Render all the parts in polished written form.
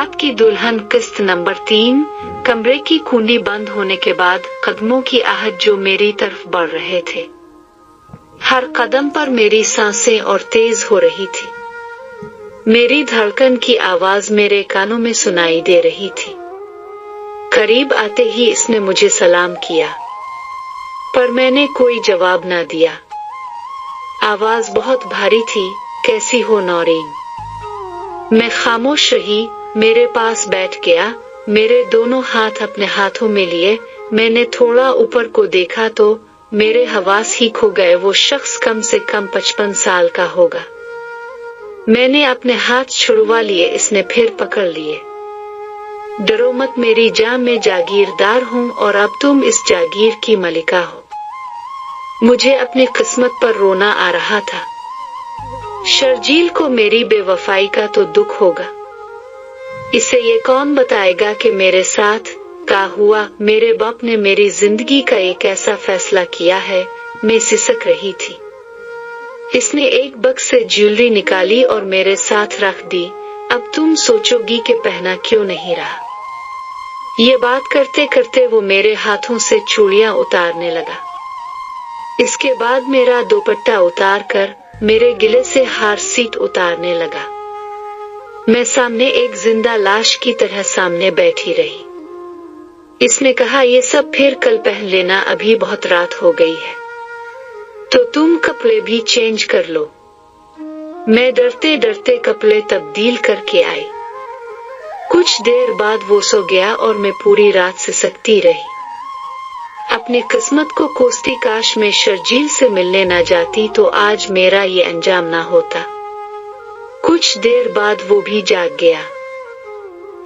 रात की दुल्हन किस्त नंबर 3। कमरे की कुंडी बंद होने के बाद कदमों की आहट जो मेरी तरफ बढ़ रहे थे। हर कदम पर मेरी सांसें और तेज हो रही थी। मेरी धड़कन की आवाज मेरे कानों में सुनाई दे रही थी। करीब आते ही इसने मुझे सलाम किया, पर मैंने कोई जवाब न दिया। आवाज बहुत भारी थी, कैसी हो नौरीन? मैं खामोश रही। मेरे पास बैठ गया, मेरे दोनों हाथ अपने हाथों में लिए। मैंने थोड़ा ऊपर को देखा तो मेरे हवास ही खो गए। वो शख्स कम से कम 55 साल का होगा। मैंने अपने हाथ छुड़वा लिए, इसने फिर पकड़ लिए। डरो मत मेरी जान, मैं जागीरदार हूँ और अब तुम इस जागीर की मलिका हो। मुझे अपनी किस्मत पर रोना आ रहा था। शर्जील को मेरी बेवफाई का तो दुख होगा। इसे ये कौन बताएगा कि मेरे साथ क्या हुआ? मेरे बाप ने मेरी जिंदगी का एक ऐसा फैसला किया है। मैं सिसक रही थी। इसने एक बक्स से ज्वेलरी निकाली और मेरे साथ रख दी। अब तुम सोचोगी कि पहना क्यों नहीं रहा। ये बात करते करते वो मेरे हाथों से चूड़ियां उतारने लगा। इसके बाद मेरा दुपट्टा उतार कर मेरे गिले से हार सीट उतारने लगा। मैं सामने एक जिंदा लाश की तरह सामने बैठी रही। इसने कहा, ये सब फिर कल पहन लेना, अभी बहुत रात हो गई है, तो तुम कपड़े भी चेंज कर लो। मैं डरते डरते कपड़े तब्दील करके आई। कुछ देर बाद वो सो गया और मैं पूरी रात सिसकती रही। अपनी किस्मत को कोसती, काश मैं शर्जील से मिलने न जाती तो आज मेरा ये अंजाम ना होता। कुछ देर बाद वो भी जाग गया।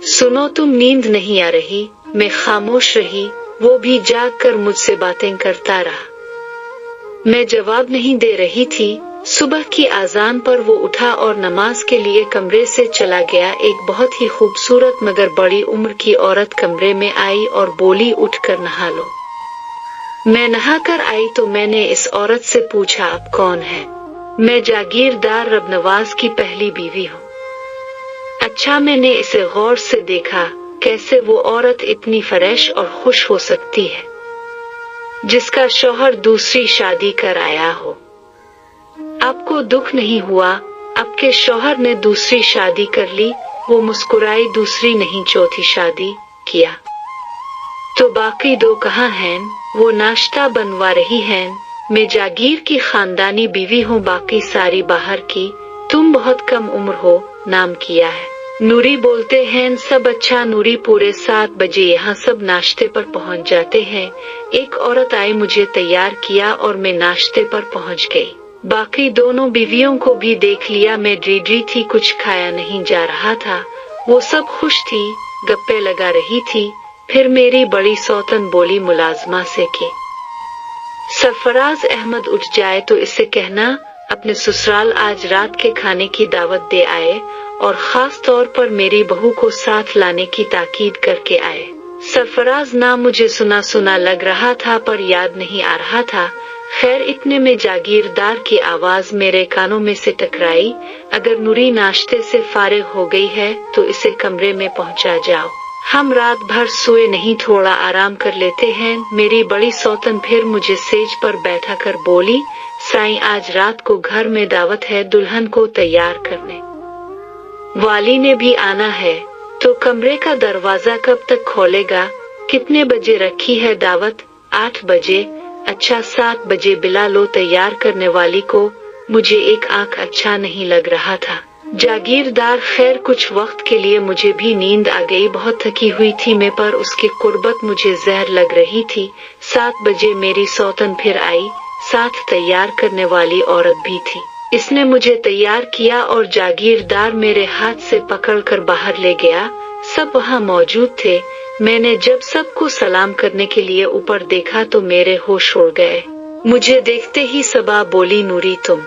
सुनो, तुम नींद नहीं आ रही? मैं खामोश रही। वो भी जाग कर मुझसे बातें करता रहा। मैं जवाब नहीं दे रही थी। सुबह की आजान पर वो उठा और नमाज के लिए कमरे से चला गया। एक बहुत ही खूबसूरत मगर बड़ी उम्र की औरत कमरे में आई और बोली, उठकर नहा लो। मैं नहा कर आई तो मैंने इस औरत से पूछा, आप कौन है? मैं जागीरदार रबनवाज की पहली बीवी हूँ। अच्छा, मैंने इसे गौर से देखा। कैसे वो औरत इतनी फ्रेश और खुश हो सकती है, जिसका शौहर दूसरी शादी कर आया हो? आपको दुख नहीं हुआ? आपके शौहर ने दूसरी शादी कर ली। वो मुस्कुराई, दूसरी नहीं, चौथी शादी किया। तो बाकी दो कहाँ हैं? वो नाश्ता बनवा रही हैं। मैं जागीर की खानदानी बीवी हूँ, बाकी सारी बाहर की। तुम बहुत कम उम्र हो, नाम किया है? नूरी बोलते हैं। सब अच्छा। नूरी पूरे 7 बजे यहाँ सब नाश्ते पर पहुँच जाते हैं। एक औरत आई, मुझे तैयार किया और मैं नाश्ते पर पहुँच गई। बाकी दोनों बीवियों को भी देख लिया। मैं ड्रीड्री थी, कुछ खाया नहीं जा रहा था। वो सब खुश थी, गप्पे लगा रही थी। फिर मेरी बड़ी सौतन बोली मुलाजमा से कि सरफराज अहमद उठ जाए तो इससे कहना अपने ससुराल आज रात के खाने की दावत दे आए और खास तौर पर मेरी बहू को साथ लाने की ताकीद करके आए। सरफराज नाम मुझे सुना सुना लग रहा था पर याद नहीं आ रहा था। खैर, इतने में जागीरदार की आवाज मेरे कानों में से टकराई, अगर नूरी नाश्ते से फारिग हो गई है तो इसे कमरे में पहुंचा जाओ। हम रात भर सोए नहीं, थोड़ा आराम कर लेते हैं। मेरी बड़ी सौतन फिर मुझे सेज पर बैठा कर बोली, साईं आज रात को घर में दावत है, दुल्हन को तैयार करने वाली ने भी आना है, तो कमरे का दरवाजा कब तक खोलेगा? कितने बजे रखी है दावत? 8 बजे। अच्छा, 7 बजे बुला लो तैयार करने वाली को। मुझे एक आंख अच्छा नहीं लग रहा था। जागीरदार, खैर कुछ वक्त के लिए मुझे भी नींद आ गई। बहुत थकी हुई थी मैं, पर उसकी कुर्बत मुझे जहर लग रही थी। 7 बजे मेरी सौतन फिर आई, साथ तैयार करने वाली औरत भी थी। इसने मुझे तैयार किया और जागीरदार मेरे हाथ से पकड़कर बाहर ले गया। सब वहाँ मौजूद थे। मैंने जब सबको सलाम करने के लिए ऊपर देखा तो मेरे होश उड़ गए। मुझे देखते ही सबा बोली, नूरी तुम?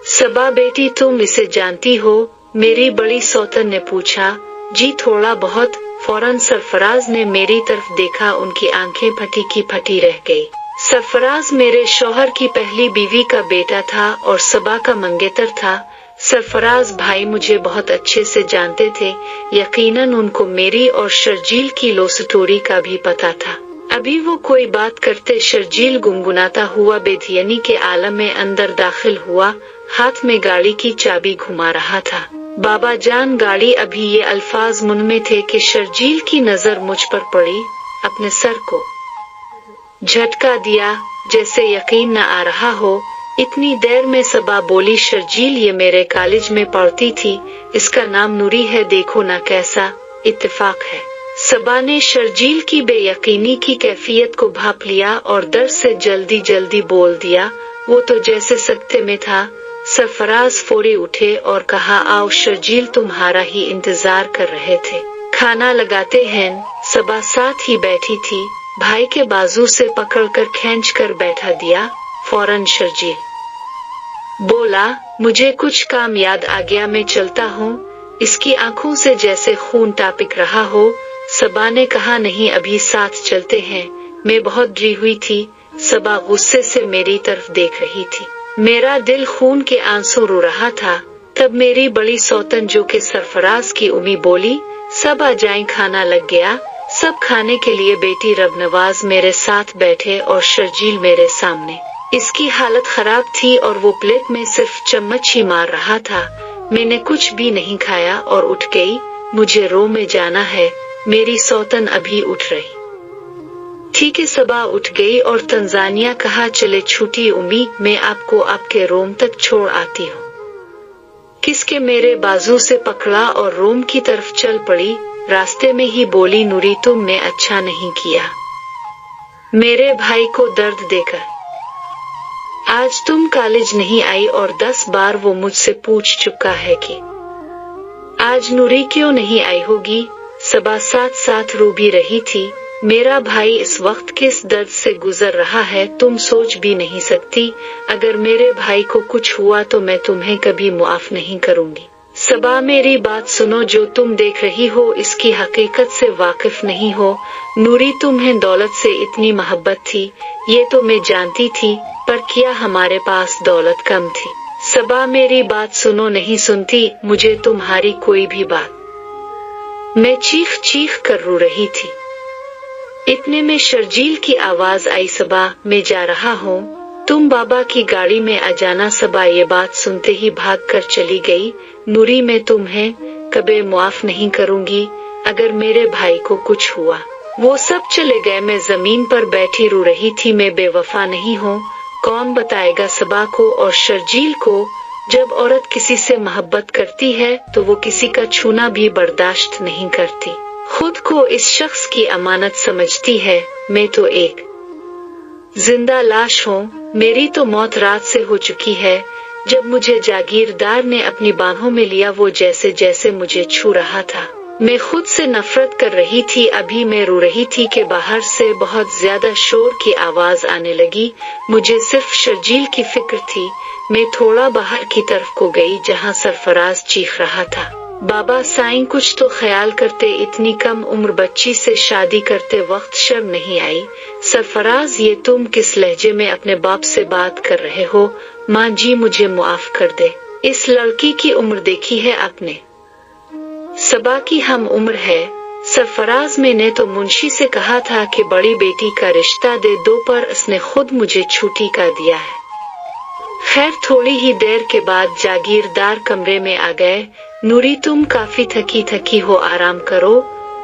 सबा बेटी, तुम इसे जानती हो? मेरी बड़ी सौतन ने पूछा। जी थोड़ा बहुत। फौरन सरफराज ने मेरी तरफ देखा, उनकी आंखें फटी की फटी रह गई। सरफराज मेरे शौहर की पहली बीवी का बेटा था और सबा का मंगेतर था। सरफराज भाई मुझे बहुत अच्छे से जानते थे, यकीनन उनको मेरी और शर्जील की लव स्टोरी का भी पता था। अभी वो कोई बात करते शर्जील गुनगुनाता हुआ बेधियनी के आलम में अंदर दाखिल हुआ, हाथ में गाड़ी की चाबी घुमा रहा था। बाबा जान गाड़ी। अभी ये अल्फाज मुंह में थे कि शर्जील की नजर मुझ पर पड़ी। अपने सर को झटका दिया, जैसे यकीन न आ रहा हो। इतनी देर में सबा बोली, शर्जील ये मेरे कॉलेज में पढ़ती थी, इसका नाम नूरी है, देखो ना कैसा इत्तेफाक है। सबा ने शर्जील की बेयकीनी की कैफियत को भांप लिया और डर से जल्दी जल्दी बोल दिया, वो तो जैसे सकते में था। सरफराज फौरी उठे और कहा, आओ शर्जील, तुम्हारा ही इंतजार कर रहे थे, खाना लगाते हैं। सबा साथ ही बैठी थी, भाई के बाजू से पकड़कर खींच कर बैठा दिया। फौरन शर्जील बोला, मुझे कुछ काम याद आ गया, मैं चलता हूँ। इसकी आंखों से जैसे खून टपक रहा हो। सबा ने कहा, नहीं, अभी साथ चलते हैं, मैं बहुत डरी हुई थी। सबा गुस्से से मेरी तरफ देख रही थी, मेरा दिल खून के आंसू रो रहा था। तब मेरी बड़ी सौतन जो के सरफराज की उम्मी बोली, सब आ जाएं, खाना लग गया। सब खाने के लिए बेटी रबनवाज मेरे साथ बैठे और शर्जील मेरे सामने। इसकी हालत खराब थी और वो प्लेट में सिर्फ चम्मच ही मार रहा था। मैंने कुछ भी नहीं खाया और उठ गई, मुझे रो में जाना है। मेरी सौतन अभी उठ रही थी कि सबा उठ गई और तंजानिया कहा, चले छूटी उम्मी, मैं आपको आपके रोम तक छोड़ आती हूँ। किसके मेरे बाजू से पकड़ा और रोम की तरफ चल पड़ी। रास्ते में ही बोली, नूरी तुमने अच्छा नहीं किया मेरे भाई को दर्द देकर। आज तुम कॉलेज नहीं आई और 10 बार वो मुझसे पूछ चुका है कि आज नूरी क्यों नहीं आई होगी। सबा साथ साथ रो भी रही थी। मेरा भाई इस वक्त किस दर्द से गुजर रहा है तुम सोच भी नहीं सकती। अगर मेरे भाई को कुछ हुआ तो मैं तुम्हें कभी मुआफ नहीं करूंगी। सबा मेरी बात सुनो, जो तुम देख रही हो इसकी हकीकत से वाकिफ नहीं हो। नूरी तुम्हें दौलत से इतनी मोहब्बत थी, ये तो मैं जानती थी, पर क्या हमारे पास दौलत कम थी। सबा मेरी बात सुनो, नहीं सुनती मुझे तुम्हारी कोई भी बात। मैं चीख चीख कर रो रही थी। इतने में शर्जील की आवाज आई, सबा मैं जा रहा हूँ, तुम बाबा की गाड़ी में आ जाना। सबा ये बात सुनते ही भाग कर चली गई। नूरी मैं तुम्हें कभी मुआफ नहीं करूंगी अगर मेरे भाई को कुछ हुआ। वो सब चले गए, मैं जमीन पर बैठी रो रही थी। मैं बेवफा नहीं हूँ, कौन बताएगा सबा को और शर्जील को। जब औरत किसी से मोहब्बत करती है तो वो किसी का छूना भी बर्दाश्त नहीं करती, खुद को इस शख्स की अमानत समझती है। मैं तो एक जिंदा लाश हूँ, मेरी तो मौत रात से हो चुकी है। जब मुझे जागीरदार ने अपनी बाहों में लिया वो जैसे जैसे मुझे छू रहा था, मैं खुद से नफरत कर रही थी। अभी मैं रो रही थी कि बाहर से बहुत ज्यादा शोर की आवाज आने लगी। मुझे सिर्फ शर्जील की फिक्र थी। मैं थोड़ा बाहर की तरफ को गई जहाँ सरफराज चीख रहा था, बाबा साईं कुछ तो ख्याल करते, इतनी कम उम्र बच्ची से शादी करते वक्त शर्म नहीं आई। सरफराज ये तुम किस लहजे में अपने बाप से बात कर रहे हो। माँ जी मुझे मुआफ कर दे, इस लड़की की उम्र देखी है आपने, सबा की हम उम्र है। सरफराज मैंने तो मुंशी से कहा था कि बड़ी बेटी का रिश्ता दे दो, पर उसने खुद मुझे छुट्टी का दिया है। खैर थोड़ी ही देर के बाद जागीरदार कमरे में आ गए। नूरी तुम काफी थकी हो, आराम करो।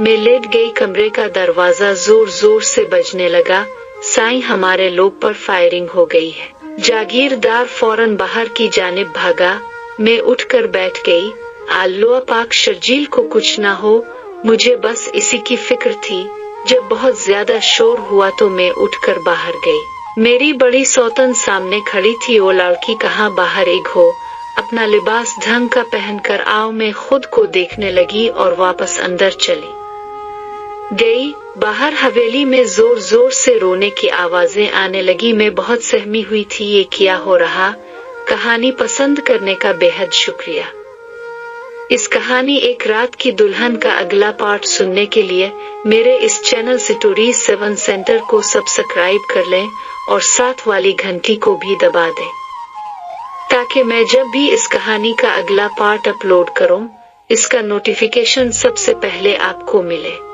मैं लेट गई। कमरे का दरवाजा जोर जोर से बजने लगा। साईं हमारे लोग पर फायरिंग हो गई है। जागीरदार फौरन बाहर की जानिब भागा। मैं उठकर बैठ गई। अल्लाह पाक शर्जील को कुछ ना हो, मुझे बस इसी की फिक्र थी। जब बहुत ज्यादा शोर हुआ तो मैं उठकर बाहर गई। मेरी बड़ी सौतन सामने खड़ी थी। वो लड़की कहाँ बाहर एक हो, अपना लिबास ढंग का पहनकर आओ। मैं खुद को देखने लगी और वापस अंदर चली गई। बाहर हवेली में जोर जोर से रोने की आवाजें आने लगी। मैं बहुत सहमी हुई थी, ये क्या हो रहा। कहानी पसंद करने का बेहद शुक्रिया। इस कहानी एक रात की दुल्हन का अगला पार्ट सुनने के लिए मेरे इस चैनल स्टोरीज 7 सेंटर को सब्सक्राइब कर लें और साथ वाली घंटी को भी दबा दें ताकि تاکہ میں جب بھی اس کہانی کا اگلا پارٹ اپلوڈ کروں، اس کا نوٹیفیکیشن سب سے پہلے آپ کو ملے۔